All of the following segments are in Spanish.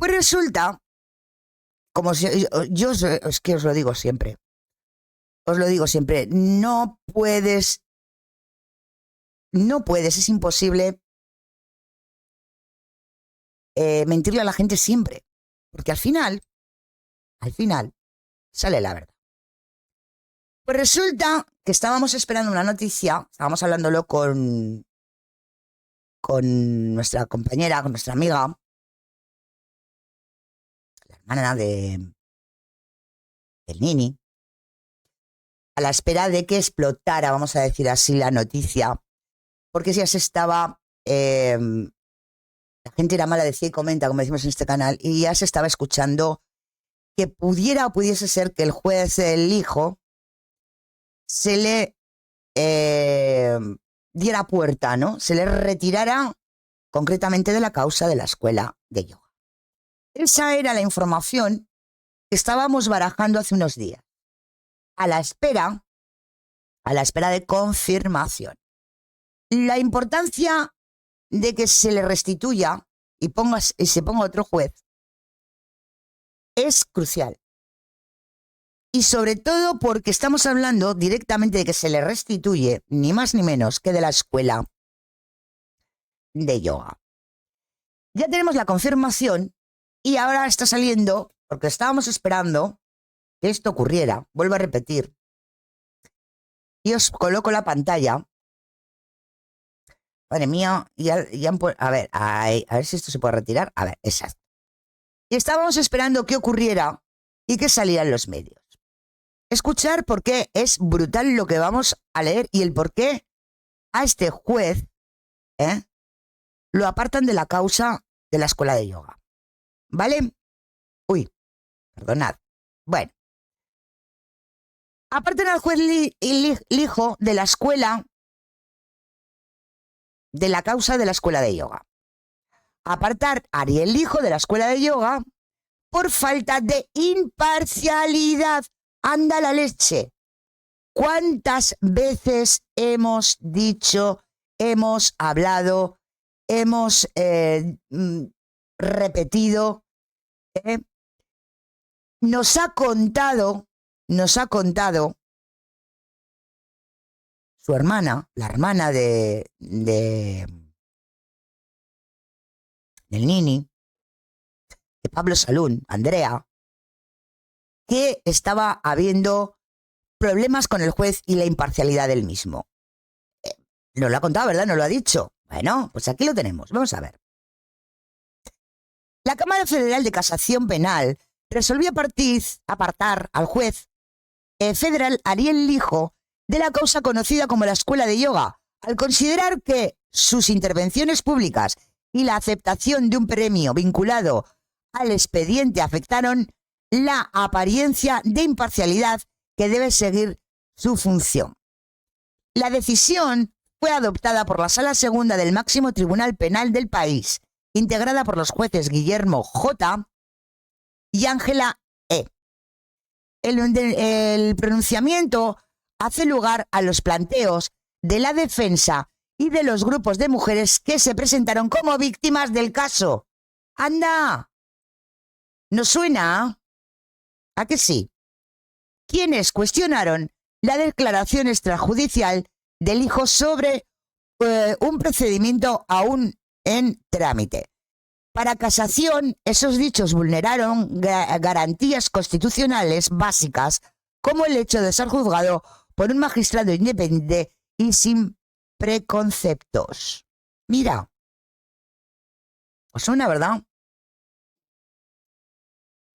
Pues resulta, como si, yo es que os lo digo siempre, no puedes, es imposible mentirle a la gente siempre, porque al final sale la verdad. Pues resulta que estábamos esperando una noticia, estábamos hablándolo con nuestra compañera, con nuestra amiga, la hermana del Nini, a la espera de que explotara, vamos a decir así, la noticia, porque ya se estaba, la gente era mala, decía y comenta, como decimos en este canal, y ya se estaba escuchando que pudiera o pudiese ser que el juez Lijo se le diera puerta, ¿no? Se le retirara concretamente de la causa de la escuela de yoga. Esa era la información que estábamos barajando hace unos días, a la espera de confirmación. La importancia de que se le restituya y se ponga otro juez es crucial. Y sobre todo porque estamos hablando directamente de que se le restituye, ni más ni menos que de la escuela de yoga. Ya tenemos la confirmación y ahora está saliendo, porque estábamos esperando que esto ocurriera. Vuelvo a repetir. Y os coloco la pantalla. Madre mía, a ver si esto se puede retirar. A ver, exacto. Y estábamos esperando que ocurriera y que salieran los medios. Escuchar porque es brutal lo que vamos a leer y el por qué a este juez lo apartan de la causa de la escuela de yoga. ¿Vale? Uy, perdonad. Bueno. Apartan al juez Lijo de la escuela, de la causa de la escuela de yoga. Apartar a Ariel Lijo de la escuela de yoga por falta de imparcialidad. ¡Anda la leche! ¿Cuántas veces hemos dicho, hemos hablado, hemos repetido? Nos ha contado su hermana, la hermana del Nini, de Pablo Salún, Andrea, que estaba habiendo problemas con el juez y la imparcialidad del mismo. No lo ha contado, ¿verdad? No lo ha dicho. Bueno, pues aquí lo tenemos. Vamos a ver. La Cámara Federal de Casación Penal resolvió apartar al juez federal Ariel Lijo de la causa conocida como la Escuela de Yoga, al considerar que sus intervenciones públicas y la aceptación de un premio vinculado al expediente afectaron la apariencia de imparcialidad que debe seguir su función. La decisión fue adoptada por la Sala Segunda del Máximo Tribunal Penal del país, integrada por los jueces Guillermo J. y Ángela E. El pronunciamiento hace lugar a los planteos de la defensa y de los grupos de mujeres que se presentaron como víctimas del caso. ¡Anda! ¿Nos suena? ¿A que sí? Quienes cuestionaron la declaración extrajudicial del hijo sobre un procedimiento aún en trámite. Para casación, esos dichos vulneraron garantías constitucionales básicas, como el hecho de ser juzgado por un magistrado independiente y sin preconceptos. Mira, ¿os suena, verdad?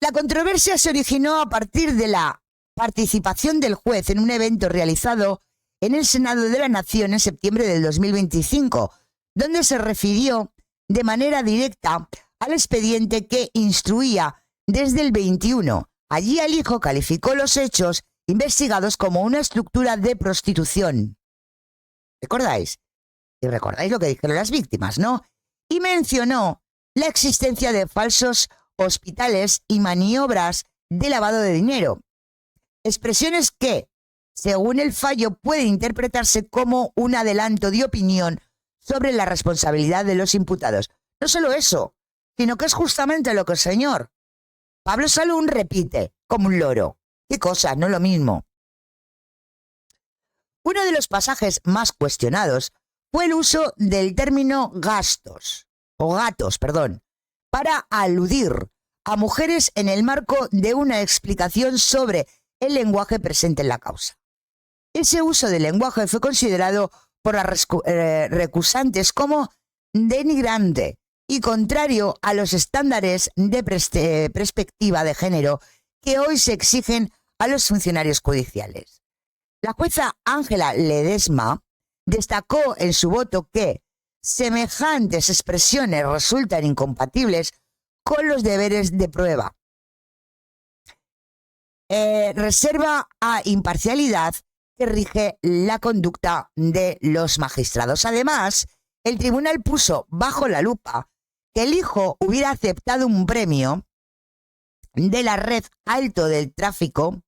La controversia se originó a partir de la participación del juez en un evento realizado en el Senado de la Nación en septiembre del 2025, donde se refirió de manera directa al expediente que instruía desde el 21. Allí el hijo calificó los hechos investigados como una estructura de prostitución. ¿Recordáis? Y recordáis lo que dijeron las víctimas, ¿no? Y mencionó la existencia de falsos hospitales y maniobras de lavado de dinero. Expresiones que, según el fallo, pueden interpretarse como un adelanto de opinión sobre la responsabilidad de los imputados. No solo eso, sino que es justamente lo que el señor Pablo Salún repite, como un loro. ¿Qué cosa? No es lo mismo. Uno de los pasajes más cuestionados fue el uso del término gatos, para aludir a mujeres en el marco de una explicación sobre el lenguaje presente en la causa. Ese uso del lenguaje fue considerado por las recusantes como denigrante y contrario a los estándares de perspectiva de género que hoy se exigen a los funcionarios judiciales. La jueza Ángela Ledesma destacó en su voto que semejantes expresiones resultan incompatibles con los deberes de prueba. Reserva a imparcialidad que rige la conducta de los magistrados. Además, el tribunal puso bajo la lupa que el hijo hubiera aceptado un premio de la red Alto del Tráfico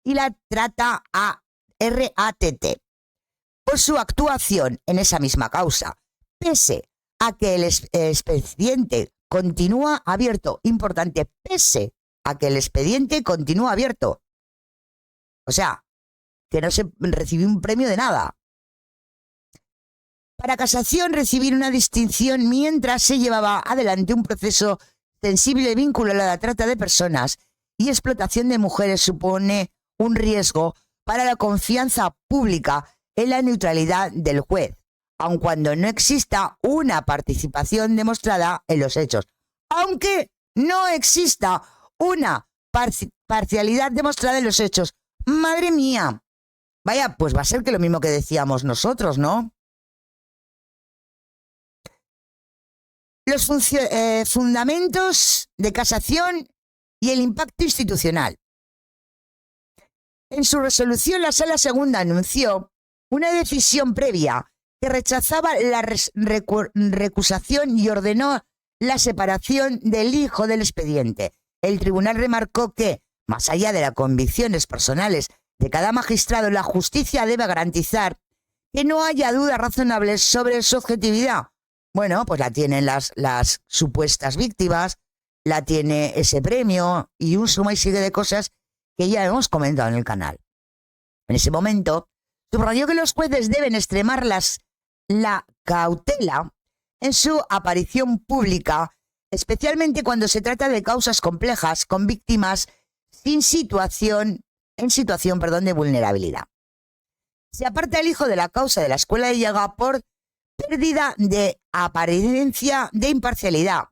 y la trata a RATT por su actuación en esa misma causa, pese a que el expediente continúa abierto. Importante, pese a que el expediente continúa abierto. O sea, que no se recibió un premio de nada. Para casación, recibir una distinción mientras se llevaba adelante un proceso sensible vinculado a la trata de personas y explotación de mujeres supone un riesgo para la confianza pública en la neutralidad del juez, aun cuando no exista una participación demostrada en los hechos. Aunque no exista una parcialidad demostrada en los hechos. Madre mía. Vaya, pues va a ser que lo mismo que decíamos nosotros, ¿no? Los fundamentos de casación y el impacto institucional. En su resolución, la Sala Segunda anunció una decisión previa que rechazaba la recusación y ordenó la separación del hijo del expediente. El tribunal remarcó que, más allá de las convicciones personales de cada magistrado, la justicia debe garantizar que no haya dudas razonables sobre su objetividad. Bueno, pues la tienen las supuestas víctimas, la tiene ese premio y un suma y sigue de cosas que ya hemos comentado en el canal. En ese momento, subrayó que los jueces deben extremar la cautela en su aparición pública, especialmente cuando se trata de causas complejas con víctimas en situación de vulnerabilidad. Se aparta el hijo de la causa de la escuela de yoga por pérdida de apariencia de imparcialidad.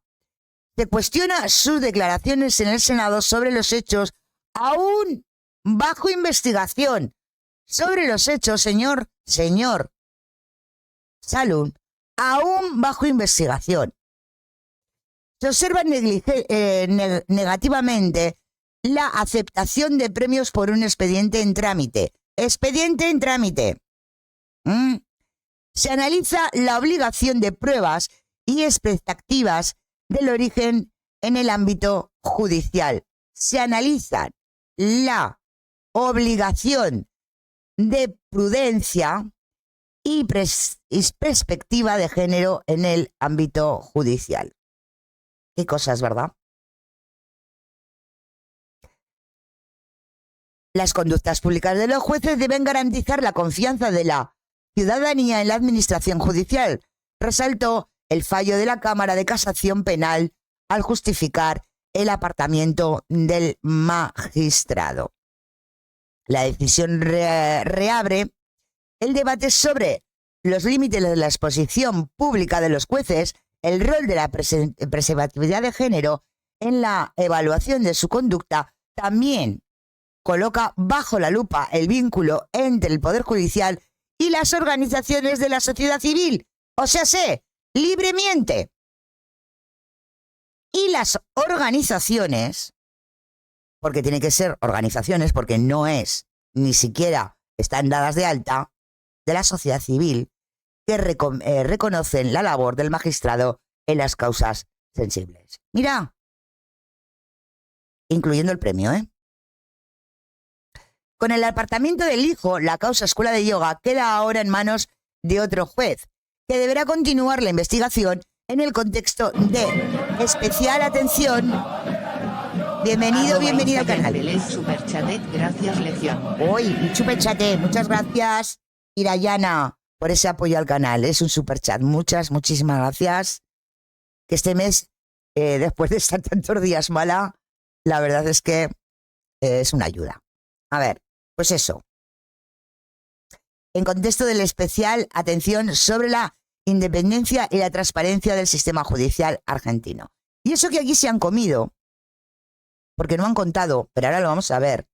Se cuestiona sus declaraciones en el Senado sobre los hechos aún bajo investigación. Sobre los hechos, señor Salún, aún bajo investigación. Se observa negativamente la aceptación de premios por un expediente en trámite. Expediente en trámite. Se analiza la obligación de pruebas y expectativas del origen en el ámbito judicial. Se analiza la obligación de prudencia y perspectiva de género en el ámbito judicial. Qué cosas, ¿verdad? Las conductas públicas de los jueces deben garantizar la confianza de la ciudadanía en la administración judicial, resaltó el fallo de la Cámara de Casación Penal al justificar el apartamiento del magistrado. La decisión reabre el debate sobre los límites de la exposición pública de los jueces, el rol de la preservatividad de género en la evaluación de su conducta. También coloca bajo la lupa el vínculo entre el Poder Judicial y las organizaciones de la sociedad civil, o sea, libremente. Y las organizaciones, porque tiene que ser organizaciones, porque no es, ni siquiera están dadas de alta, de la sociedad civil, que reconocen la labor del magistrado en las causas sensibles. Mira, incluyendo el premio, ¿eh? Con el apartamiento del hijo, la causa escuela de yoga queda ahora en manos de otro juez, que deberá continuar la investigación en el contexto de especial atención. Bienvenido, bienvenida al canal. Gracias, Lección. Uy, un superchat, muchas gracias, Irayana, por ese apoyo al canal. Es un superchat, muchísimas gracias. Que este mes, después de estar tantos días mala, la verdad es que es una ayuda. A ver, pues eso. En contexto del especial atención sobre la independencia y la transparencia del sistema judicial argentino. Y eso que aquí se han comido, porque no han contado, pero ahora lo vamos a ver,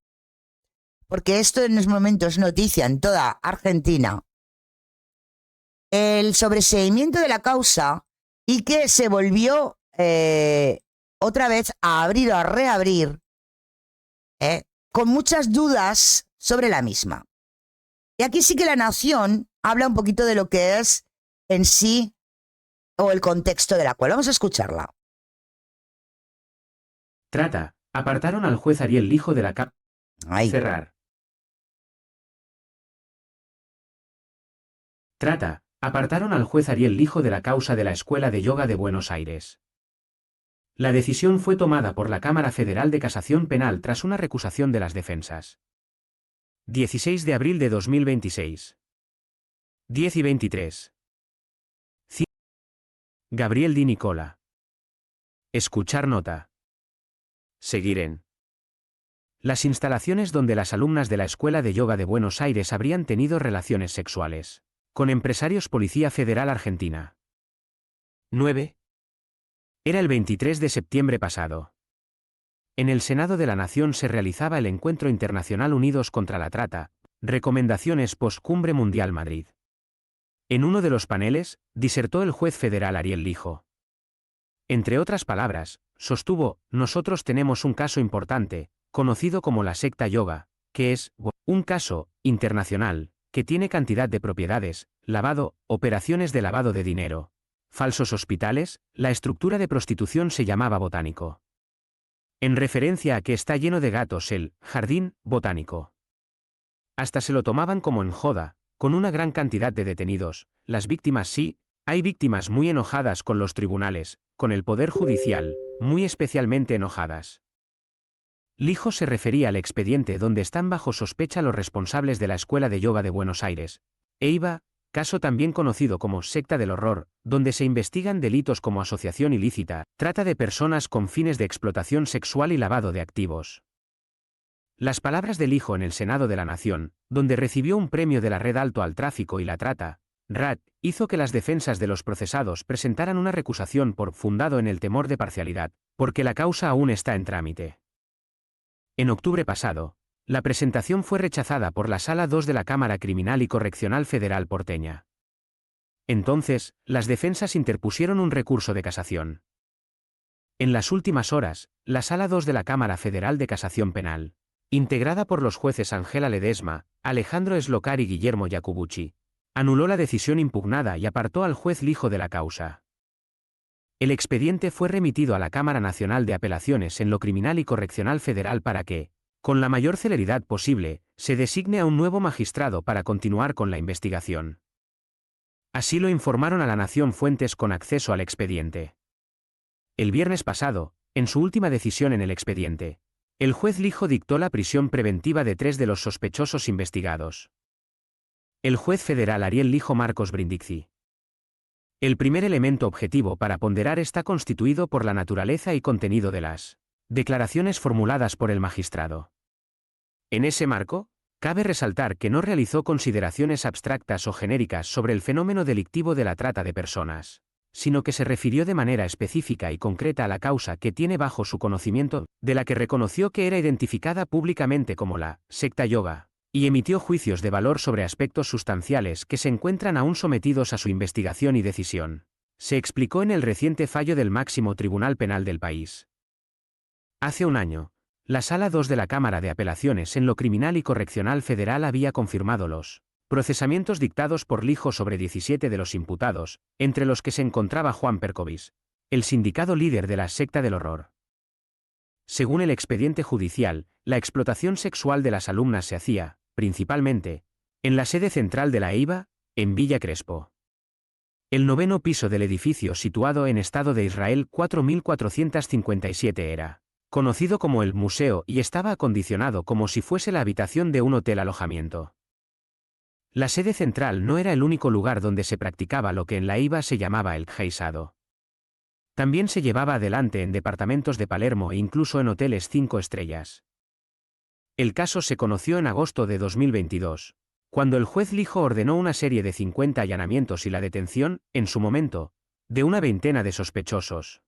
porque esto en este momento es noticia en toda Argentina, el sobreseimiento de la causa y que se volvió otra vez a abrir o a reabrir con muchas dudas sobre la misma. Y aquí sí que La Nación habla un poquito de lo que es en sí o el contexto de la cual. Vamos a escucharla. Trata. Apartaron al juez Ariel Lijo de la causa. Cerrar. Trata. Apartaron al juez Ariel Lijo de la causa de la Escuela de Yoga de Buenos Aires. La decisión fue tomada por la Cámara Federal de Casación Penal tras una recusación de las defensas. 16 de abril de 2026. 10 y 23. Gabriel Di Nicola. Escuchar nota. Seguir en. Las instalaciones donde las alumnas de la Escuela de Yoga de Buenos Aires habrían tenido relaciones sexuales con empresarios Policía Federal Argentina. 9. Era el 23 de septiembre pasado. En el Senado de la Nación se realizaba el Encuentro Internacional Unidos contra la Trata, Recomendaciones Post-Cumbre Mundial Madrid. En uno de los paneles, disertó el juez federal Ariel Lijo. Entre otras palabras, sostuvo, nosotros tenemos un caso importante, conocido como la secta yoga, que es un caso internacional, que tiene cantidad de propiedades, lavado, operaciones de lavado de dinero, falsos hospitales, la estructura de prostitución se llamaba botánico. En referencia a que está lleno de gatos el jardín botánico. Hasta se lo tomaban como en joda, con una gran cantidad de detenidos, las víctimas sí, hay víctimas muy enojadas con los tribunales, con el Poder Judicial, muy especialmente enojadas. Lijo se refería al expediente donde están bajo sospecha los responsables de la Escuela de Yoga de Buenos Aires, EIBA, caso también conocido como secta del horror, donde se investigan delitos como asociación ilícita, trata de personas con fines de explotación sexual y lavado de activos. Las palabras de Lijo en el Senado de la Nación, donde recibió un premio de la Red Alto al Tráfico y la Trata, RAT, hizo que las defensas de los procesados presentaran una recusación por fundado en el temor de parcialidad, porque la causa aún está en trámite. En octubre pasado, la presentación fue rechazada por la Sala 2 de la Cámara Criminal y Correccional Federal porteña. Entonces, las defensas interpusieron un recurso de casación. En las últimas horas, la Sala 2 de la Cámara Federal de Casación Penal, integrada por los jueces Ángela Ledesma, Alejandro Eslocar y Guillermo Jacobucci, anuló la decisión impugnada y apartó al juez Lijo de la causa. El expediente fue remitido a la Cámara Nacional de Apelaciones en lo Criminal y Correccional Federal para que, con la mayor celeridad posible, se designe a un nuevo magistrado para continuar con la investigación. Así lo informaron a la Nación fuentes con acceso al expediente. El viernes pasado, en su última decisión en el expediente, el juez Lijo dictó la prisión preventiva de 3 de los sospechosos investigados. El juez federal Ariel Lijo Marcos Brindisi. El primer elemento objetivo para ponderar está constituido por la naturaleza y contenido de las declaraciones formuladas por el magistrado. En ese marco, cabe resaltar que no realizó consideraciones abstractas o genéricas sobre el fenómeno delictivo de la trata de personas, sino que se refirió de manera específica y concreta a la causa que tiene bajo su conocimiento, de la que reconoció que era identificada públicamente como la secta yoga, y emitió juicios de valor sobre aspectos sustanciales que se encuentran aún sometidos a su investigación y decisión. Se explicó en el reciente fallo del máximo Tribunal Penal del país. Hace un año, la Sala 2 de la Cámara de Apelaciones en lo Criminal y Correccional Federal había confirmado los procesamientos dictados por Lijo sobre 17 de los imputados, entre los que se encontraba Juan Percovis, el sindicado líder de la secta del horror. Según el expediente judicial, la explotación sexual de las alumnas se hacía, principalmente, en la sede central de la EIBA, en Villa Crespo. El noveno piso del edificio situado en Estado de Israel 4457 era conocido como el museo y estaba acondicionado como si fuese la habitación de un hotel alojamiento. La sede central no era el único lugar donde se practicaba lo que en la IVA se llamaba el geisado. También se llevaba adelante en departamentos de Palermo e incluso en hoteles 5 estrellas. El caso se conoció en agosto de 2022, cuando el juez Lijo ordenó una serie de 50 allanamientos y la detención, en su momento, de una veintena de sospechosos.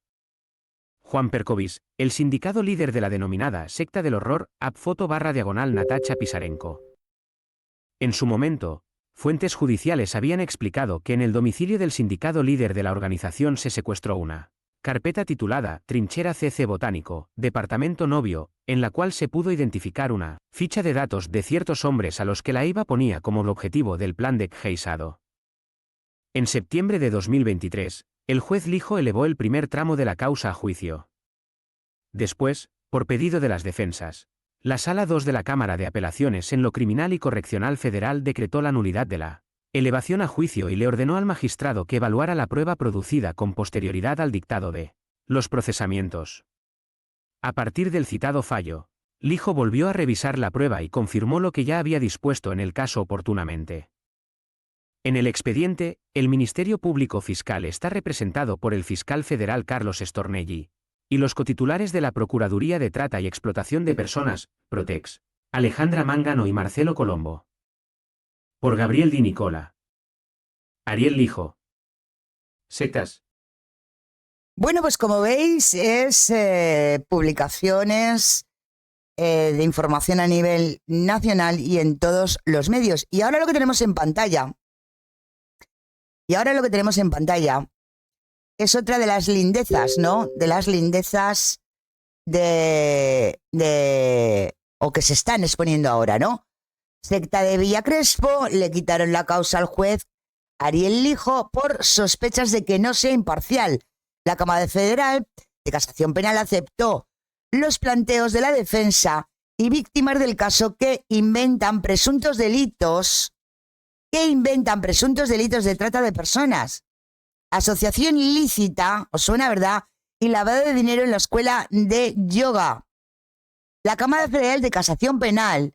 Juan Perkovic, el sindicado líder de la denominada secta del horror, @foto_Natacha Pisarenko. En su momento, fuentes judiciales habían explicado que en el domicilio del sindicado líder de la organización se secuestró una carpeta titulada Trinchera CC Botánico, Departamento Novio, en la cual se pudo identificar una ficha de datos de ciertos hombres a los que la IVA ponía como objetivo del plan de geisado. En septiembre de 2023, el juez Lijo elevó el primer tramo de la causa a juicio. Después, por pedido de las defensas, la Sala 2 de la Cámara de Apelaciones en lo Criminal y Correccional Federal decretó la nulidad de la elevación a juicio y le ordenó al magistrado que evaluara la prueba producida con posterioridad al dictado de los procesamientos. A partir del citado fallo, Lijo volvió a revisar la prueba y confirmó lo que ya había dispuesto en el caso oportunamente. En el expediente, el Ministerio Público Fiscal está representado por el fiscal federal Carlos Stornelli y los cotitulares de la Procuraduría de Trata y Explotación de Personas, Protex, Alejandra Mangano y Marcelo Colombo. Por Gabriel Di Nicola. Ariel Lijo. Sectas. Bueno, pues como veis, es publicaciones de información a nivel nacional y en todos los medios. Y ahora lo que tenemos en pantalla es otra de las lindezas, ¿no? De las lindezas o que se están exponiendo ahora, ¿no? Secta de Villa Crespo, le quitaron la causa al juez Ariel Lijo por sospechas de que no sea imparcial. La Cámara Federal de Casación Penal aceptó los planteos de la defensa y víctimas del caso que inventan presuntos delitos de trata de personas, asociación ilícita, os suena, ¿verdad?, y lavado de dinero en la escuela de yoga. La Cámara Federal de Casación Penal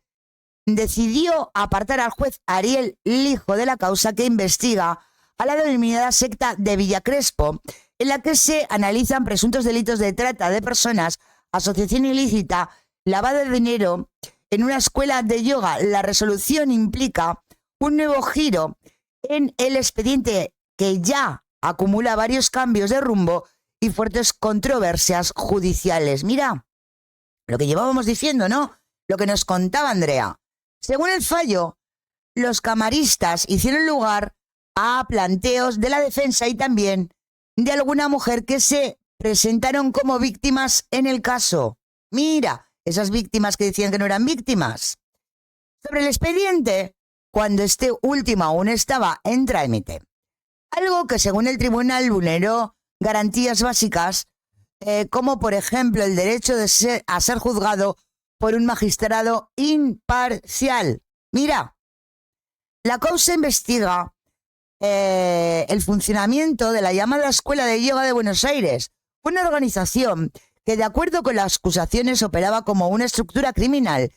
decidió apartar al juez Ariel Lijo de la causa que investiga a la denominada secta de Villa Crespo, en la que se analizan presuntos delitos de trata de personas, asociación ilícita, lavado de dinero en una escuela de yoga. La resolución implica un nuevo giro en el expediente que ya acumula varios cambios de rumbo y fuertes controversias judiciales. Mira, lo que llevábamos diciendo, ¿no? Lo que nos contaba Andrea. Según el fallo, los camaristas hicieron lugar a planteos de la defensa y también de alguna mujer que se presentaron como víctimas en el caso. Mira, esas víctimas que decían que no eran víctimas. Sobre el expediente, cuando este último aún estaba en trámite, algo que según el tribunal vulneró garantías básicas, como por ejemplo el derecho a ser juzgado por un magistrado imparcial. Mira, la causa investiga el funcionamiento de la llamada Escuela de Yoga de Buenos Aires, una organización que, de acuerdo con las acusaciones, operaba como una estructura criminal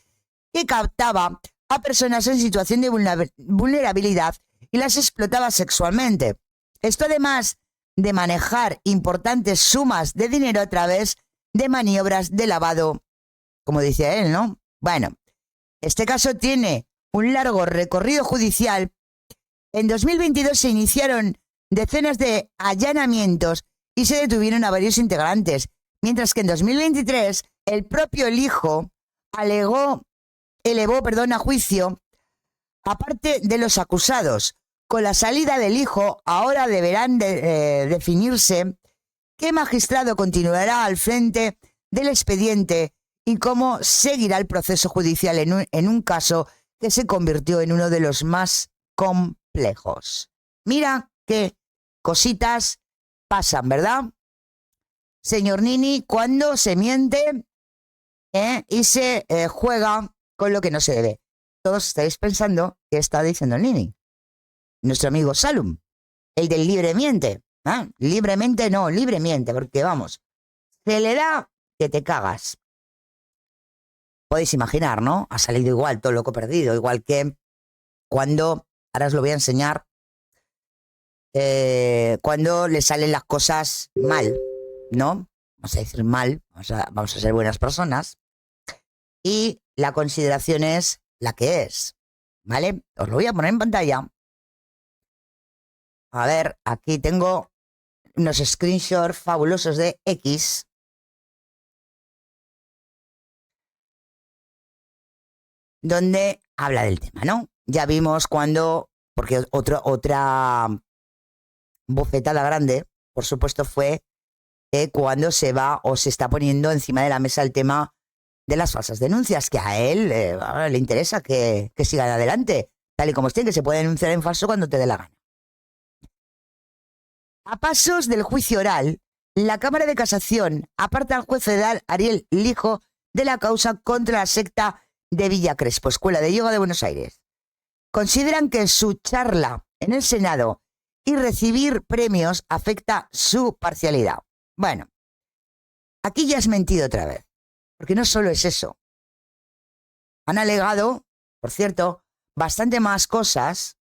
que captaba a personas en situación de vulnerabilidad y las explotaba sexualmente. Esto, además de manejar importantes sumas de dinero a través de maniobras de lavado, como dice él, ¿no? Bueno, este caso tiene un largo recorrido judicial. En 2022 se iniciaron decenas de allanamientos y se detuvieron a varios integrantes, mientras que en 2023 el propio Lijo elevó a juicio a parte de los acusados. Con la salida del Lijo, ahora deberán definirse qué magistrado continuará al frente del expediente y cómo seguirá el proceso judicial en un caso que se convirtió en uno de los más complejos. Mira qué cositas pasan, ¿verdad? Señor Nini, cuando se miente y se juega con lo que no se debe. Todos estáis pensando qué está diciendo el Nini, nuestro amigo Salum. el del libremente. Libremente no, libremente, porque vamos, se le da que te cagas. Podéis imaginar, ¿no? Ha salido igual, todo loco perdido, igual que cuando, ahora os lo voy a enseñar, cuando le salen las cosas mal, ¿no? Vamos a decir mal, vamos a ser buenas personas. Y la consideración es la que es, ¿vale? Os lo voy a poner en pantalla. A ver, aquí tengo unos screenshots fabulosos de X. Donde habla del tema, ¿no? Ya vimos cuando, porque otra bofetada grande, por supuesto, fue cuando se va o se está poniendo encima de la mesa el tema de las falsas denuncias, que a él le interesa que sigan adelante, tal y como estén, que se puede denunciar en falso cuando te dé la gana. A pasos del juicio oral, la Cámara de Casación aparta al juez federal Ariel Lijo de la causa contra la secta de Villa Crespo, Escuela de Yoga de Buenos Aires. Consideran que su charla en el Senado y recibir premios afecta su parcialidad. Bueno, aquí ya has mentido otra vez, porque no solo es eso. Han alegado, por cierto, bastante más cosas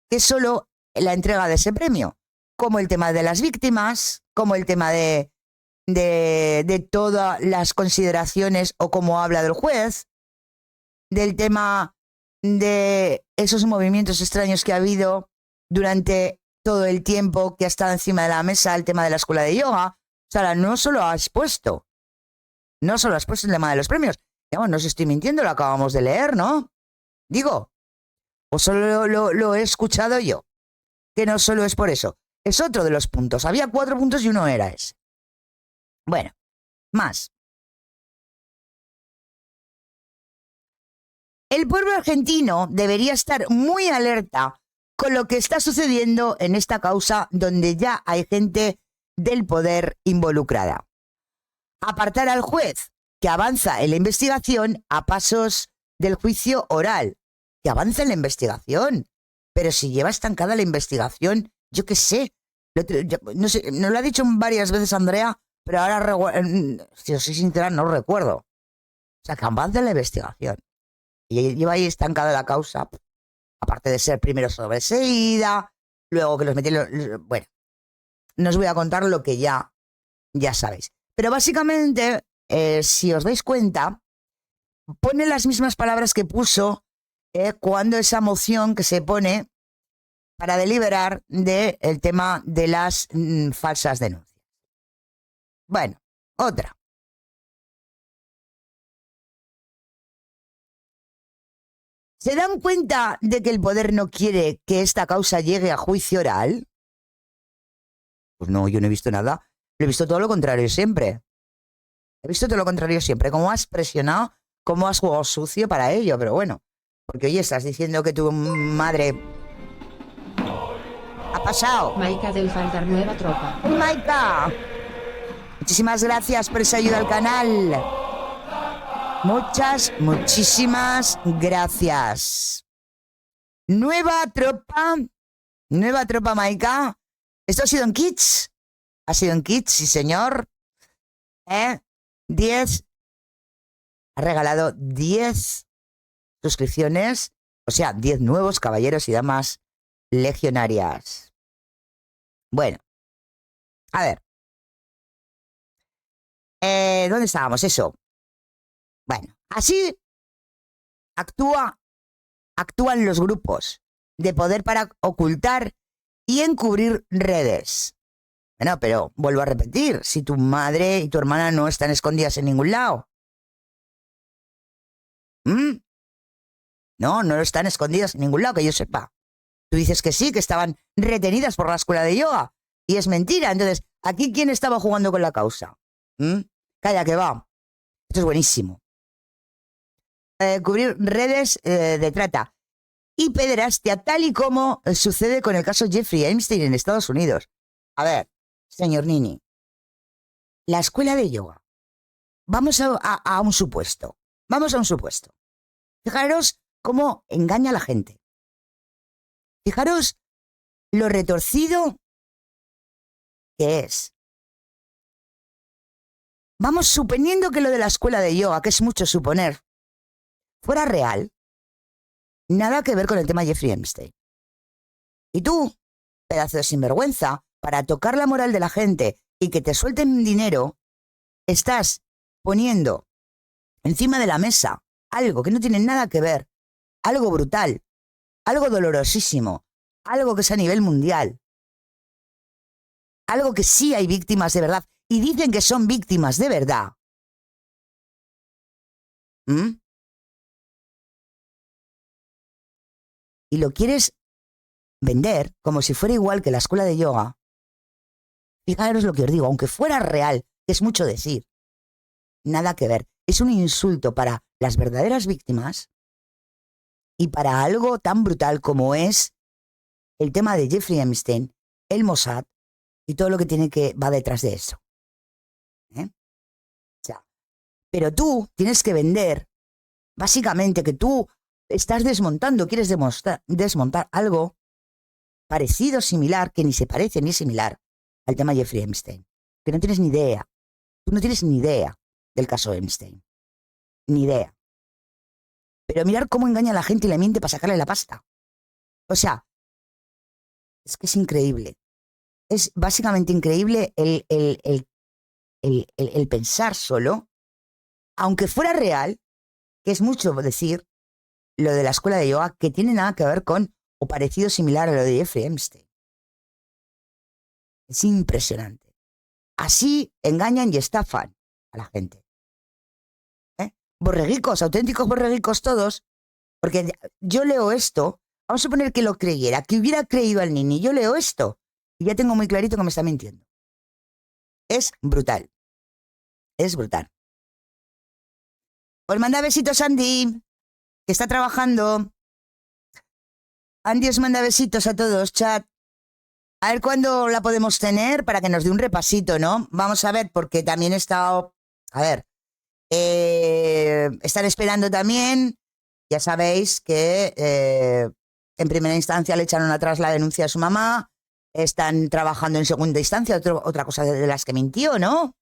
que solo la entrega de ese premio, como el tema de las víctimas, como el tema de todas las consideraciones o cómo habla del juez, del tema de esos movimientos extraños que ha habido durante todo el tiempo que ha estado encima de la mesa, el tema de la escuela de yoga. O sea, no solo has expuesto el tema de los premios. Digamos, no os estoy mintiendo, lo acabamos de leer, ¿no? Digo, o solo lo he escuchado yo, que no solo es por eso. Es otro de los puntos. Había 4 puntos y uno era ese. Bueno, más. El pueblo argentino debería estar muy alerta con lo que está sucediendo en esta causa donde ya hay gente del poder involucrada. Apartar al juez que avanza en la investigación a pasos del juicio oral. Que avanza en la investigación. Pero si lleva estancada la investigación, yo qué sé. No sé, no lo ha dicho varias veces Andrea, pero ahora, si os soy sincera, no recuerdo. O sea, que avanza en la investigación. Y lleva ahí estancada la causa, aparte de ser primero sobreseída, luego que los metieron... Bueno, no os voy a contar lo que ya sabéis. Pero básicamente, si os dais cuenta, pone las mismas palabras que puso cuando esa moción que se pone para deliberar del tema de las falsas denuncias. Bueno, otra. ¿Se dan cuenta de que el poder no quiere que esta causa llegue a juicio oral? Pues no, yo no he visto nada. Lo he visto todo lo contrario siempre. He visto todo lo contrario siempre. Cómo has presionado, cómo has jugado sucio para ello. Pero bueno, porque hoy estás diciendo que tu madre... ha pasado. Maika del Faldar, nueva tropa. Maika, muchísimas gracias por esa ayuda al canal. Muchísimas gracias. Nueva tropa Maika. ¿Esto ha sido en Kids? Ha sido en Kids, sí señor. 10. Ha regalado 10 suscripciones. O sea, 10 nuevos caballeros y damas legionarias. Bueno. A ver. ¿Dónde estábamos? Eso. Bueno, así actúan los grupos de poder para ocultar y encubrir redes. Bueno, pero vuelvo a repetir, si tu madre y tu hermana no están escondidas en ningún lado. No están escondidas en ningún lado, que yo sepa. Tú dices que sí, que estaban retenidas por la escuela de yoga. Y es mentira. Entonces, ¿aquí quién estaba jugando con la causa? Calla, que va. Esto es buenísimo. Cubrir redes de trata y pederastia, tal y como sucede con el caso Jeffrey Epstein en Estados Unidos. A ver, señor Nini, la escuela de yoga. Vamos a un supuesto. Vamos a un supuesto. Fijaros cómo engaña a la gente. Fijaros lo retorcido que es. Vamos suponiendo que lo de la escuela de yoga, que es mucho suponer, fuera real, nada que ver con el tema Jeffrey Epstein. Y tú, pedazo de sinvergüenza, para tocar la moral de la gente y que te suelten dinero, estás poniendo encima de la mesa algo que no tiene nada que ver, algo brutal, algo dolorosísimo, algo que es a nivel mundial, algo que sí hay víctimas de verdad y dicen que son víctimas de verdad. ¿Mm? Y lo quieres vender como si fuera igual que la escuela de yoga. Fijaros lo que os digo, aunque fuera real, que es mucho decir, nada que ver. Es un insulto para las verdaderas víctimas y para algo tan brutal como es el tema de Jeffrey Epstein, el Mossad y todo lo que va detrás de eso. O sea, pero tú tienes que vender, básicamente, que tú estás desmontando, quieres desmontar algo parecido, similar, que ni se parece ni es similar al tema Jeffrey Epstein. Que no tienes ni idea. Tú no tienes ni idea del caso Epstein. Ni idea. Pero mirar cómo engaña a la gente y le miente para sacarle la pasta. O sea, es que es increíble. Es básicamente increíble el pensar solo, aunque fuera real, que es mucho decir, lo de la escuela de yoga, que tiene nada que ver con, o parecido similar a lo de Jeffrey Epstein. Es impresionante. Así engañan y estafan a la gente. Borreguicos, auténticos borreguicos todos, porque yo leo esto, vamos a suponer que lo creyera, que hubiera creído al niño, yo leo esto, y ya tengo muy clarito que me está mintiendo. Es brutal. Es brutal. Os manda besitos Andy, que está trabajando. Andy os manda besitos a todos, chat. A ver cuándo la podemos tener para que nos dé un repasito, ¿no? Vamos a ver, porque también he estado... A ver, están esperando también. Ya sabéis que en primera instancia le echaron atrás la denuncia a su mamá. Están trabajando en segunda instancia, otra cosa de las que mintió, ¿no?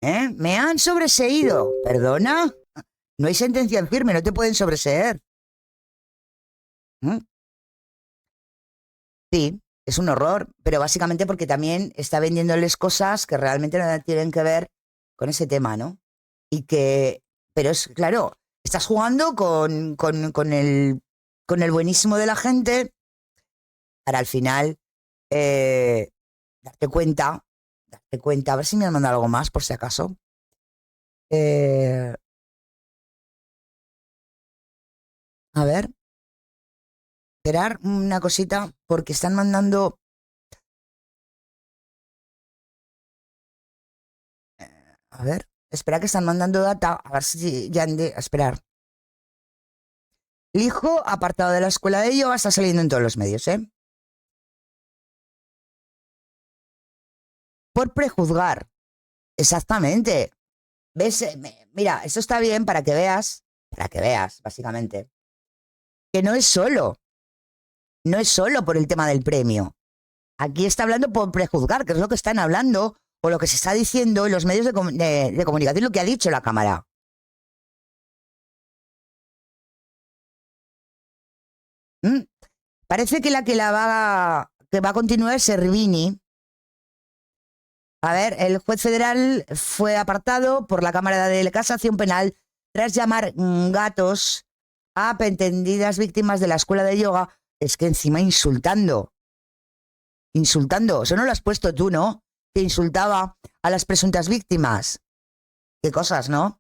Me han sobreseído. ¿Perdona? No hay sentencia en firme, no te pueden sobreseer. Sí, es un horror, pero básicamente porque también está vendiéndoles cosas que realmente no tienen que ver con ese tema, ¿no? Pero es claro, estás jugando con el buenísimo de la gente para al final darte cuenta, a ver si me han mandado algo más por si acaso. A ver, esperar una cosita porque están mandando... A ver, espera que están mandando data, a ver si ya han de... Esperar. El hijo apartado de la escuela de yoga está saliendo en todos los medios, ¿eh? Por prejuzgar. Exactamente. ¿Ves? Mira, esto está bien para que veas, básicamente, que no es solo por el tema del premio. Aquí está hablando por prejuzgar, que es lo que están hablando, o lo que se está diciendo en los medios de comunicación, lo que ha dicho la Cámara. Parece que la que va a continuar es Servini. A ver, el juez federal fue apartado por la Cámara de Casación Penal tras llamar gatos a pretendidas víctimas de la escuela de yoga. Es que encima insultando. Eso no lo has puesto tú, ¿no? Que insultaba a las presuntas víctimas. Qué cosas, ¿no?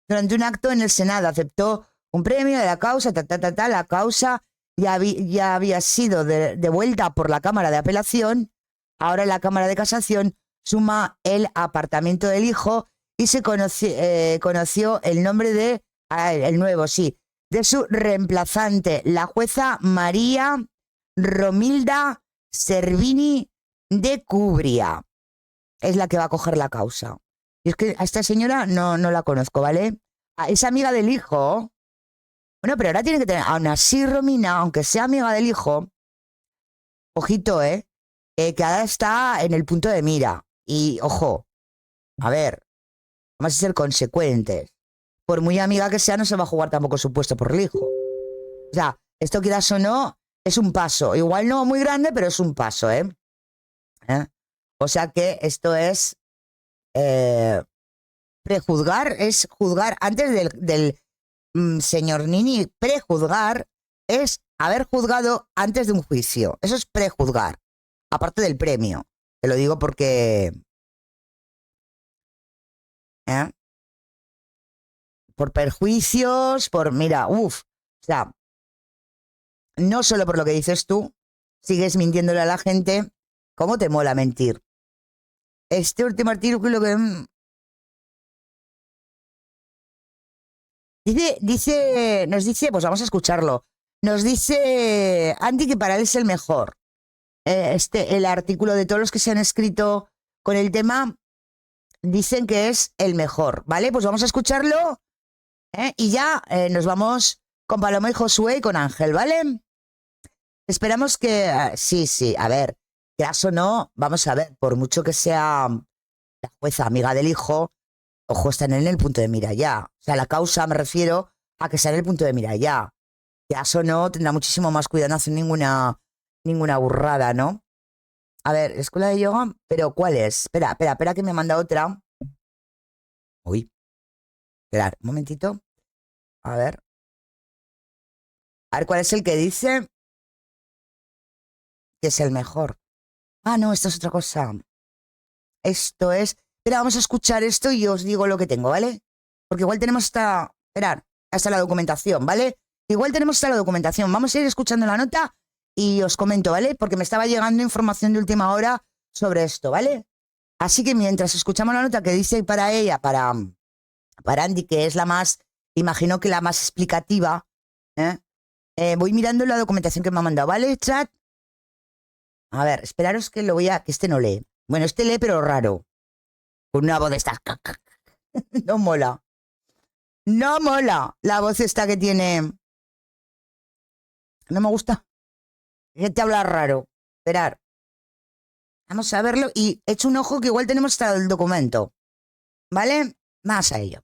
Durante un acto en el Senado aceptó un premio de la causa, la causa ya había sido devuelta por la Cámara de Apelación. Ahora la Cámara de Casación suma el apartamiento del hijo y se conoció el nombre de su reemplazante, la jueza María Romilda Servini de Cubria. Es la que va a coger la causa. Y es que a esta señora no la conozco, ¿vale? Es amiga del hijo, Bueno, pero ahora tiene que tener, aún así, Romina, aunque sea amiga del hijo, ojito, que ahora está en el punto de mira. Y, ojo, a ver, vamos a ser consecuentes. Por muy amiga que sea, no se va a jugar tampoco su puesto por el hijo. O sea, esto quieras o no, es un paso. Igual no muy grande, pero es un paso, ¿eh? O sea que esto es prejuzgar, es juzgar antes del señor Nini. Prejuzgar es haber juzgado antes de un juicio. Eso es prejuzgar. Aparte del premio. Te lo digo porque... por perjuicios, por... Mira, o sea, no solo por lo que dices tú, sigues mintiéndole a la gente. ¿Cómo te mola mentir? Este último artículo que... nos dice, pues vamos a escucharlo. Nos dice Andy que para él es el mejor. El artículo de todos los que se han escrito con el tema dicen que es el mejor, ¿vale? Pues vamos a escucharlo y ya nos vamos con Paloma y Josué y con Ángel, ¿vale? Esperamos que... sí, a ver, quieras o no, vamos a ver, por mucho que sea la jueza amiga del hijo, ojo, están en el punto de mira ya. O sea, la causa me refiero a que está en el punto de mira ya. Quieras o no, tendrá muchísimo más cuidado, no hacer ninguna burrada, ¿no? A ver, escuela de yoga, pero ¿cuál es? Espera, que me manda otra. Uy. Esperar, un momentito. A ver, ¿cuál es el que dice que es el mejor? Ah, no, esto es otra cosa. Esto es... Espera, vamos a escuchar esto y os digo lo que tengo, ¿vale? Porque igual tenemos hasta la documentación, ¿vale? Igual tenemos hasta la documentación. Vamos a ir escuchando la nota y os comento, ¿vale? Porque me estaba llegando información de última hora sobre esto, ¿vale? Así que mientras escuchamos la nota que dice para ella, para Andy, que es la más, imagino que la más explicativa, voy mirando la documentación que me ha mandado, ¿vale, chat? A ver, esperaros que que este no lee. Bueno, este lee, pero raro. Con una voz de estas. No mola. No mola la voz esta que tiene. No me gusta. Que te habla raro. Esperar. Vamos a verlo y echo un ojo que igual tenemos hasta el documento. ¿Vale? Más a ello.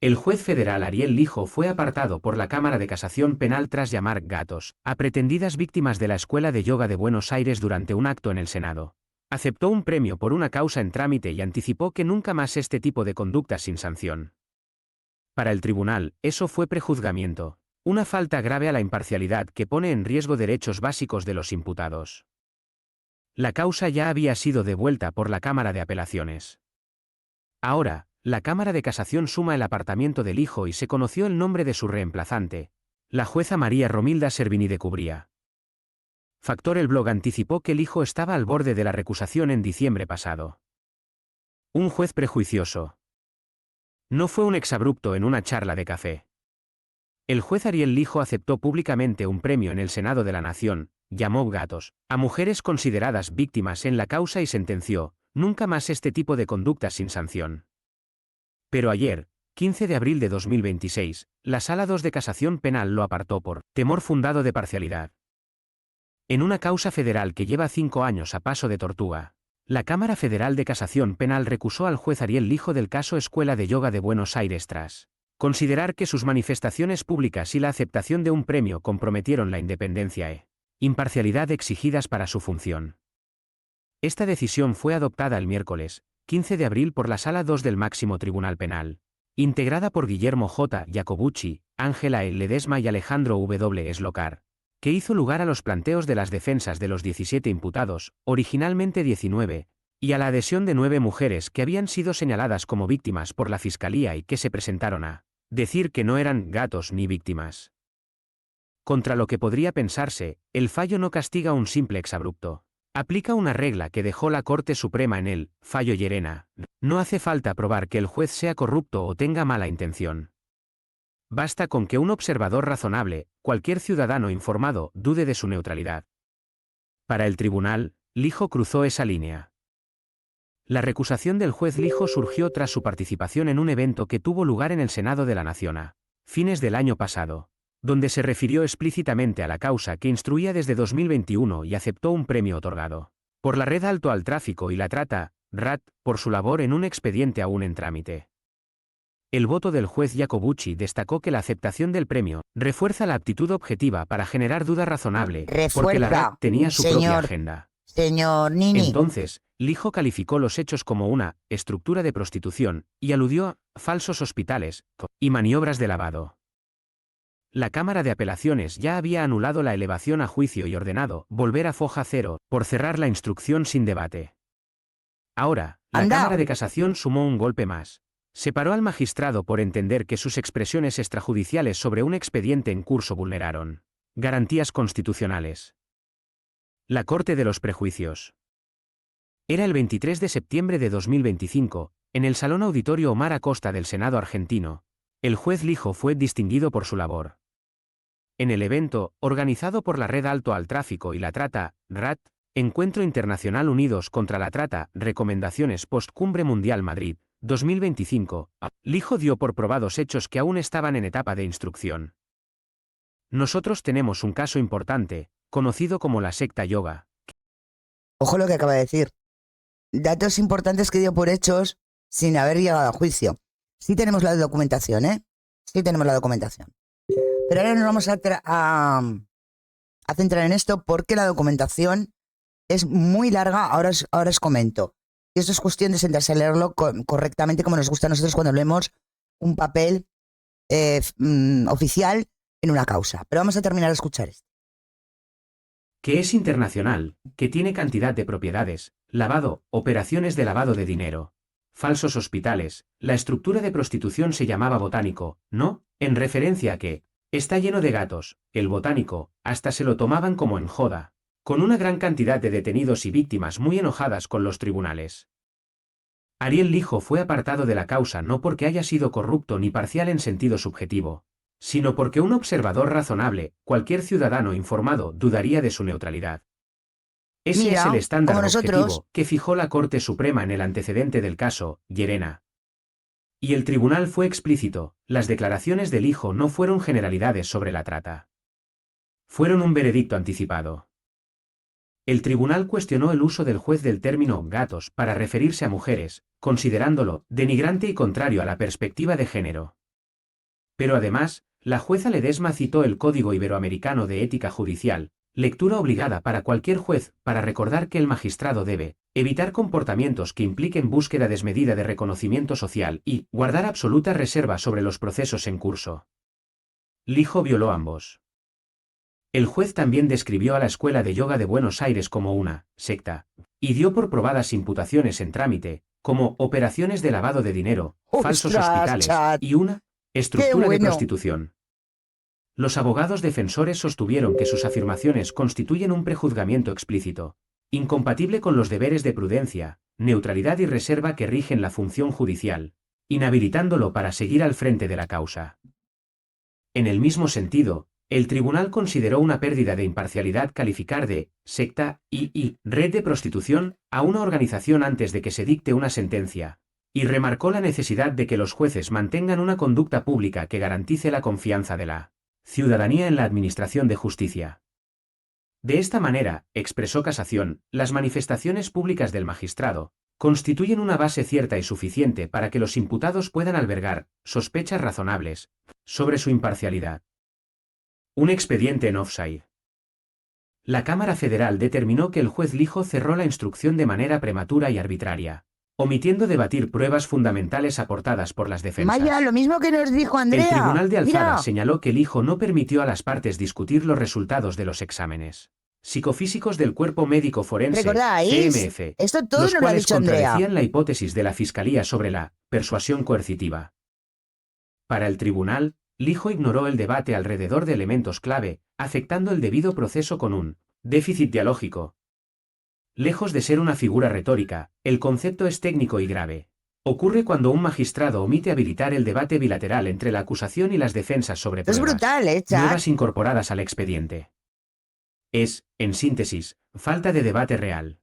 El juez federal Ariel Lijo fue apartado por la Cámara de Casación Penal tras llamar gatos a pretendidas víctimas de la Escuela de Yoga de Buenos Aires durante un acto en el Senado. Aceptó un premio por una causa en trámite y anticipó que nunca más este tipo de conductas sin sanción. Para el tribunal, eso fue prejuzgamiento, una falta grave a la imparcialidad que pone en riesgo derechos básicos de los imputados. La causa ya había sido devuelta por la Cámara de Apelaciones. Ahora, la Cámara de Casación suma el apartamiento del hijo y se conoció el nombre de su reemplazante, la jueza María Romilda Servini de Cubría. Factor El Blog anticipó que el hijo estaba al borde de la recusación en diciembre pasado. Un juez prejuicioso. No fue un exabrupto en una charla de café. El juez Ariel Lijo aceptó públicamente un premio en el Senado de la Nación, llamó gatos a mujeres consideradas víctimas en la causa y sentenció, nunca más este tipo de conductas sin sanción. Pero ayer, 15 de abril de 2026, la Sala 2 de Casación Penal lo apartó por temor fundado de parcialidad. En una causa federal que lleva 5 años a paso de tortuga, la Cámara Federal de Casación Penal recusó al juez Ariel Lijo del caso Escuela de Yoga de Buenos Aires tras considerar que sus manifestaciones públicas y la aceptación de un premio comprometieron la independencia e imparcialidad exigidas para su función. Esta decisión fue adoptada el miércoles, 15 de abril por la Sala 2 del Máximo Tribunal Penal, integrada por Guillermo J. Jacobucci, Ángela E. Ledesma y Alejandro W. Eslocar, que hizo lugar a los planteos de las defensas de los 17 imputados, originalmente 19, y a la adhesión de 9 mujeres que habían sido señaladas como víctimas por la Fiscalía y que se presentaron a decir que no eran gatos ni víctimas. Contra lo que podría pensarse, el fallo no castiga un simple exabrupto. Aplica una regla que dejó la Corte Suprema en el fallo Llerena. No hace falta probar que el juez sea corrupto o tenga mala intención. Basta con que un observador razonable, cualquier ciudadano informado, dude de su neutralidad. Para el tribunal, Lijo cruzó esa línea. La recusación del juez Lijo surgió tras su participación en un evento que tuvo lugar en el Senado de la Nación a fines del año pasado, donde se refirió explícitamente a la causa que instruía desde 2021 y aceptó un premio otorgado por la Red Alto al Tráfico y la Trata, RAT, por su labor en un expediente aún en trámite. El voto del juez Jacobucci destacó que la aceptación del premio refuerza la aptitud objetiva para generar duda razonable, porque la RAT tenía su propia agenda. Señor Nini. Entonces, Lijo calificó los hechos como una estructura de prostitución y aludió a falsos hospitales y maniobras de lavado. La Cámara de Apelaciones ya había anulado la elevación a juicio y ordenado volver a foja cero por cerrar la instrucción sin debate. Ahora, la Cámara de Casación sumó un golpe más. Separó al magistrado por entender que sus expresiones extrajudiciales sobre un expediente en curso vulneraron garantías constitucionales. La Corte de los Prejuicios. Era el 23 de septiembre de 2025, en el Salón Auditorio Omar Acosta del Senado argentino. El juez Lijo fue distinguido por su labor. En el evento, organizado por la Red Alto al Tráfico y la Trata, RAT, Encuentro Internacional Unidos contra la Trata, Recomendaciones Post-Cumbre Mundial Madrid, 2025, Lijo dio por probados hechos que aún estaban en etapa de instrucción. Nosotros tenemos un caso importante, conocido como la secta yoga. Ojo lo que acaba de decir. Datos importantes que dio por hechos sin haber llegado a juicio. Sí tenemos la documentación, ¿eh? Sí tenemos la documentación. Pero ahora nos vamos a centrar en esto porque la documentación es muy larga. Ahora os comento. Y esto es cuestión de sentarse a leerlo correctamente como nos gusta a nosotros cuando leemos un papel oficial en una causa. Pero vamos a terminar de escuchar esto. Que es internacional, que tiene cantidad de propiedades, lavado, operaciones de lavado de dinero, falsos hospitales, la estructura de prostitución se llamaba Botánico, ¿no? En referencia a que está lleno de gatos, el Botánico, hasta se lo tomaban como en joda, con una gran cantidad de detenidos y víctimas muy enojadas con los tribunales. Ariel Lijo fue apartado de la causa no porque haya sido corrupto ni parcial en sentido subjetivo, sino porque un observador razonable, cualquier ciudadano informado, dudaría de su neutralidad. Ese es el estándar objetivo que fijó la Corte Suprema en el antecedente del caso, Llerena. Y el tribunal fue explícito, las declaraciones del Lijo no fueron generalidades sobre la trata. Fueron un veredicto anticipado. El tribunal cuestionó el uso del juez del término gatos para referirse a mujeres, considerándolo denigrante y contrario a la perspectiva de género. Pero además, la jueza Ledesma citó el Código Iberoamericano de Ética Judicial, lectura obligada para cualquier juez, para recordar que el magistrado debe evitar comportamientos que impliquen búsqueda desmedida de reconocimiento social y guardar absoluta reserva sobre los procesos en curso. Lijo violó ambos. El juez también describió a la Escuela de Yoga de Buenos Aires como una secta, y dio por probadas imputaciones en trámite, como operaciones de lavado de dinero, falsos hospitales y una estructura de prostitución. Los abogados defensores sostuvieron que sus afirmaciones constituyen un prejuzgamiento explícito, incompatible con los deberes de prudencia, neutralidad y reserva que rigen la función judicial, inhabilitándolo para seguir al frente de la causa. En el mismo sentido, el tribunal consideró una pérdida de imparcialidad calificar de secta y red de prostitución a una organización antes de que se dicte una sentencia, y remarcó la necesidad de que los jueces mantengan una conducta pública que garantice la confianza de la ciudadanía en la administración de justicia. De esta manera, expresó Casación, las manifestaciones públicas del magistrado constituyen una base cierta y suficiente para que los imputados puedan albergar sospechas razonables sobre su imparcialidad. Un expediente en offside. La Cámara Federal determinó que el juez Lijo cerró la instrucción de manera prematura y arbitraria, omitiendo debatir pruebas fundamentales aportadas por las defensas. Vaya, lo mismo que nos dijo Andrea. El Tribunal de Alzada señaló que Lijo no permitió a las partes discutir los resultados de los exámenes psicofísicos del cuerpo médico forense, CMF, esto todo los nos lo ha cuales dicho Andrea. contradecían la hipótesis de la Fiscalía sobre la persuasión coercitiva. Para el tribunal, Lijo ignoró el debate alrededor de elementos clave, afectando el debido proceso con un déficit dialógico. Lejos de ser una figura retórica, el concepto es técnico y grave. Ocurre cuando un magistrado omite habilitar el debate bilateral entre la acusación y las defensas sobre pruebas Es brutal, Chuck. nuevas incorporadas al expediente. Es, en síntesis, falta de debate real.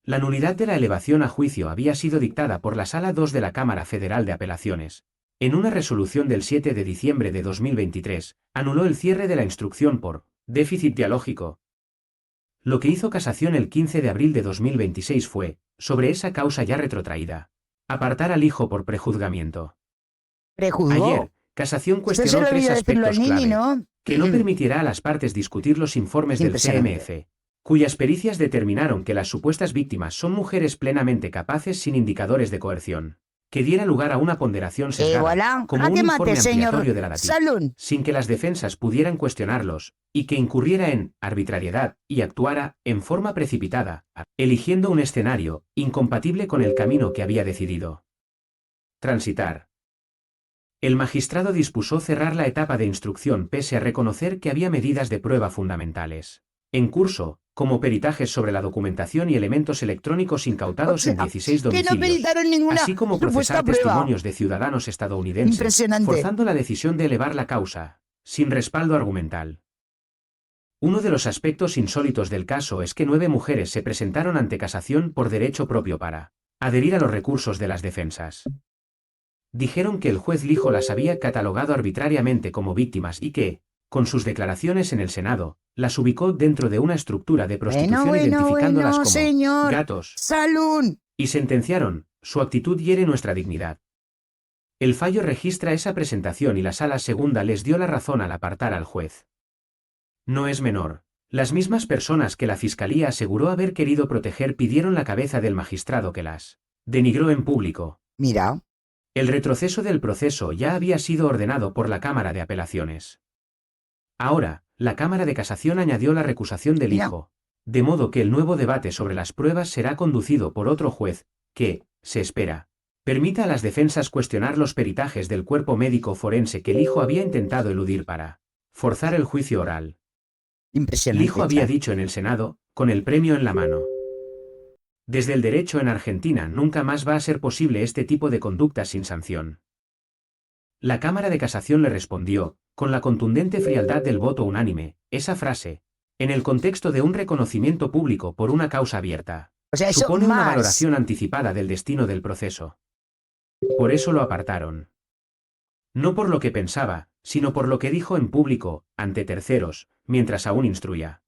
La nulidad de la elevación a juicio había sido dictada por la Sala 2 de la Cámara Federal de Apelaciones. En una resolución del 7 de diciembre de 2023, anuló el cierre de la instrucción por déficit dialógico. Lo que hizo Casación el 15 de abril de 2026 fue, sobre esa causa ya retrotraída, apartar al hijo por prejuzgamiento. Prejuzgó. Ayer, Casación Esto se cuestionó le 3 olvida decirlo al aspectos Nini, clave, ¿no? que no permitirá a las partes discutir los informes del Impresionante. CMF, cuyas pericias determinaron que las supuestas víctimas son mujeres plenamente capaces sin indicadores de coerción, que diera lugar a una ponderación sesgada, Voilà. como un Jaque informe mate, señor ampliatorio de la DATI, Salún. sin que las defensas pudieran cuestionarlos, y que incurriera en arbitrariedad y actuara en forma precipitada, eligiendo un escenario incompatible con el camino que había decidido transitar. El magistrado dispuso cerrar la etapa de instrucción pese a reconocer que había medidas de prueba fundamentales en curso, como peritajes sobre la documentación y elementos electrónicos incautados en 16 que no domicilios, peritaron ninguna así como supuesta procesar prueba. testimonios de ciudadanos estadounidenses, Impresionante. forzando la decisión de elevar la causa, sin respaldo argumental. Uno de los aspectos insólitos del caso es que 9 mujeres se presentaron ante Casación por derecho propio para adherir a los recursos de las defensas. Dijeron que el juez Lijo las había catalogado arbitrariamente como víctimas y que, con sus declaraciones en el Senado, las ubicó dentro de una estructura de prostitución identificándolas como señor gatos, Salún. y sentenciaron, su actitud hiere nuestra dignidad. El fallo registra esa presentación y la Sala Segunda les dio la razón al apartar al juez. No es menor. Las mismas personas que la Fiscalía aseguró haber querido proteger pidieron la cabeza del magistrado que las denigró en público. Mira. El retroceso del proceso ya había sido ordenado por la Cámara de Apelaciones. Ahora, la Cámara de Casación añadió la recusación del Mira. hijo, de modo que el nuevo debate sobre las pruebas será conducido por otro juez, que, se espera, permita a las defensas cuestionar los peritajes del cuerpo médico forense que el hijo había intentado eludir para forzar el juicio oral. Impresionante. El hijo había dicho en el Senado, con el premio en la mano: desde el derecho en Argentina nunca más va a ser posible este tipo de conducta sin sanción. La Cámara de Casación le respondió, con la contundente frialdad del voto unánime, esa frase, en el contexto de un reconocimiento público por una causa abierta, O sea, eso supone una más. valoración anticipada del destino del proceso. Por eso lo apartaron. No por lo que pensaba, sino por lo que dijo en público, ante terceros, mientras aún instruía.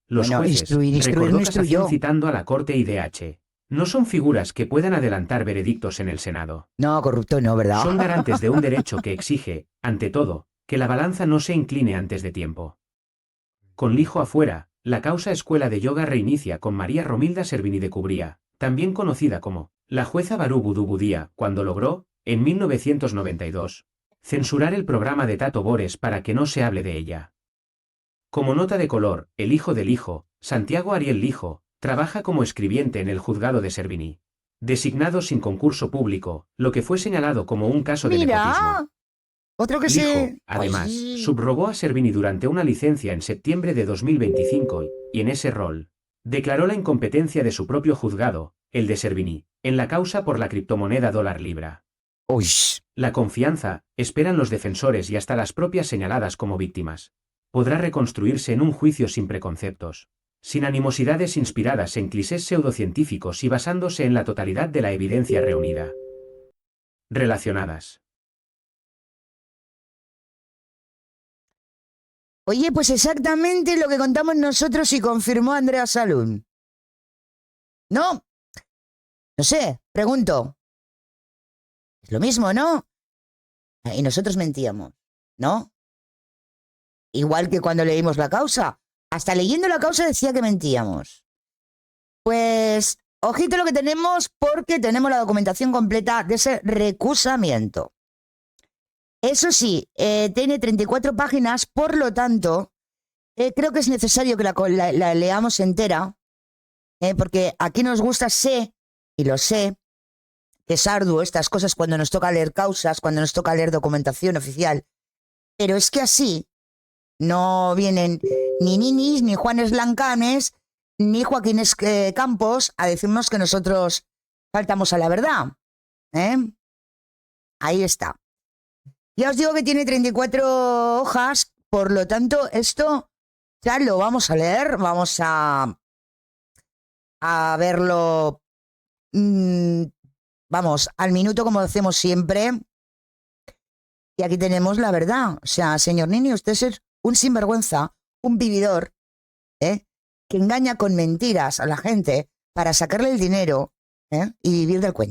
Los Bueno, jueces, instruir recordó no Casación instruyó. citando a la Corte IDH, no son figuras que puedan adelantar veredictos en el Senado. No, corrupto no, ¿verdad? Son garantes de un derecho que exige, ante todo, que la balanza no se incline antes de tiempo. Con Lijo afuera, la causa Escuela de Yoga reinicia con María Romilda Servini de Cubría, también conocida como la jueza Barú Budubudía, cuando logró, en 1992, censurar el programa de Tato Bores para que no se hable de ella. Como nota de color, el hijo del hijo, Santiago Ariel Lijo, trabaja como escribiente en el juzgado de Servini, designado sin concurso público, lo que fue señalado como un caso de nepotismo. Mira. Otro que Lijo, se... además, Ay. subrogó a Servini durante una licencia en septiembre de 2025 y en ese rol, declaró la incompetencia de su propio juzgado, el de Servini, en la causa por la criptomoneda dólar libra. Uy. La confianza, esperan los defensores y hasta las propias señaladas como víctimas, podrá reconstruirse en un juicio sin preconceptos, sin animosidades inspiradas en clichés pseudocientíficos y basándose en la totalidad de la evidencia reunida. Relacionadas. Oye, pues exactamente lo que contamos nosotros y confirmó Andrea Salún. ¿No? No sé, pregunto. Es lo mismo, ¿no? Y nosotros mentíamos, ¿no? Igual que cuando leímos la causa. Hasta leyendo la causa decía que mentíamos. Pues, ojito lo que tenemos porque tenemos la documentación completa de ese recusamiento. Eso sí, tiene 34 páginas, por lo tanto, creo que es necesario que la leamos entera, porque aquí nos gusta, sé, y lo sé, que es arduo estas cosas cuando nos toca leer causas, cuando nos toca leer documentación oficial, pero es que así no vienen ni Ninis, ni Juanes Lancanes, ni Joaquines Campos a decirnos que nosotros faltamos a la verdad. Ahí está. Ya os digo que tiene 34 hojas, por lo tanto, esto ya lo vamos a leer, vamos a a verlo, vamos, al minuto como hacemos siempre. Y aquí tenemos la verdad. O sea, señor Nini, usted es un sinvergüenza, un vividor, ¿eh? Que engaña con mentiras a la gente para sacarle el dinero, ¿eh? Y vivir del cuento.